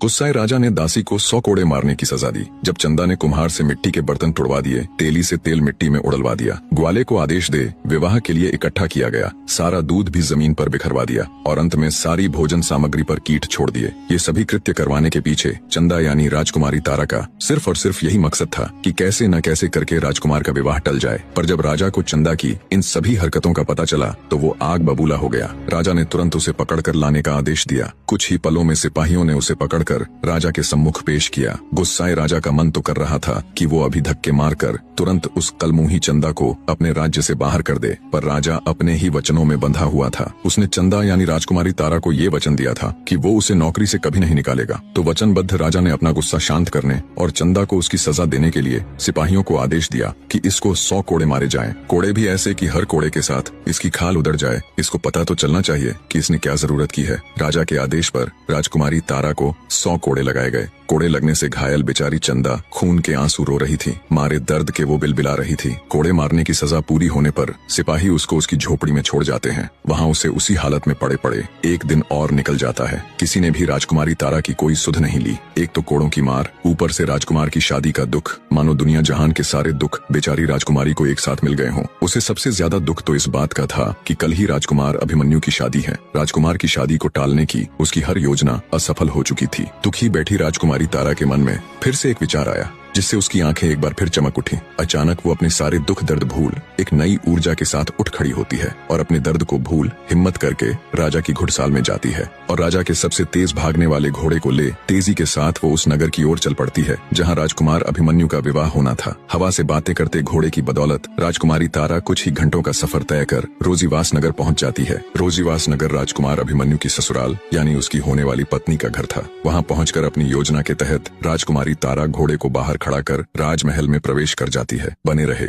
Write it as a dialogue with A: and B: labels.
A: गुस्साए राजा ने दासी को 100 कोड़े मारने की सजा दी। जब चंदा ने कुम्हार से मिट्टी के बर्तन तुड़वा दिए, तेली से तेल मिट्टी में उड़लवा दिया, ग्वाले को आदेश दे विवाह के लिए इकट्ठा किया गया, सारा दूध भी जमीन पर बिखरवा दिया और अंत में सारी भोजन सामग्री पर कीट छोड़ दिए। ये सभी कृत्य करवाने के पीछे चंदा यानी राजकुमारी तारा का सिर्फ और सिर्फ यही मकसद था कि कैसे न कैसे करके राजकुमार का विवाह टल जाए। पर जब राजा को चंदा की इन सभी हरकतों का पता चला तो वो आग बबूला हो गया। राजा ने तुरंत उसे पकड़कर लाने का आदेश दिया। कुछ ही पलों में सिपाहियों ने उसे पकड़कर राजा के सम्मुख पेश किया। गुस्साए राजा का मन तो कर रहा था कि वो अभी धक्के मारकर तुरंत उस कलमुही चंदा को अपने राज्य से बाहर कर दे, पर राजा अपने ही वचनों में बंधा हुआ था। उसने चंदा यानी राजकुमारी तारा को ये वचन दिया था कि वो उसे नौकरी से कभी नहीं निकालेगा। तो वचनबद्ध राजा ने अपना गुस्सा शांत करने और चंदा को उसकी सजा देने के लिए सिपाहियों को आदेश दिया कि इसको 100 कोड़े मारे जाएं। कोड़े भी ऐसे कि हर कोड़े के साथ इसकी खाल उधड़ जाए। इसको पता तो चलना चाहिए कि इसने क्या जरूरत की है। राजा के आदेश पर राजकुमारी तारा को 100 कोड़े लगाए गए। कोड़े लगने से घायल बेचारी चंदा खून के आंसू रो रही थी। मारे दर्द के वो बिलबिला रही थी। कोड़े मारने की सजा पूरी होने पर सिपाही उसको उसकी झोपड़ी में छोड़ जाते हैं। वहाँ उसे उसी हालत में पड़े पड़े एक दिन और निकल जाता है। किसी ने भी राजकुमारी तारा की कोई सुध नहीं ली। एक तो कोड़ों की मार, ऊपर से राजकुमार की शादी का दुख, मानो दुनिया जहान के सारे दुख बेचारी राजकुमारी को एक साथ मिल गए हों। उसे सबसे ज्यादा दुख तो इस बात का था कि कल ही राजकुमार अभिमन्यु की शादी है। राजकुमार की शादी को टालने की उसकी हर योजना असफल हो चुकी थी। दुखी बैठी राजकुमारी तारा के मन में फिर से एक विचार आया, जिससे उसकी आंखें एक बार फिर चमक उठी। अचानक वो अपने सारे दुख दर्द भूल एक नई ऊर्जा के साथ उठ खड़ी होती है और अपने दर्द को भूल हिम्मत करके राजा की घुड़साल में जाती है और राजा के सबसे तेज भागने वाले घोड़े को ले तेजी के साथ वो उस नगर की ओर चल पड़ती है जहाँ राजकुमार अभिमन्यु का विवाह होना था। हवा से बातें करते घोड़े की बदौलत राजकुमारी तारा कुछ ही घंटों का सफर तय कर रोजीवास नगर पहुँच जाती है। रोजीवास नगर राजकुमार अभिमन्यु की ससुराल यानी उसकी होने वाली पत्नी का घर था। वहाँ पहुंचकर अपनी योजना के तहत राजकुमारी तारा घोड़े को बाहर खड़ा कर राजमहल में प्रवेश कर जाती है। बने रहे।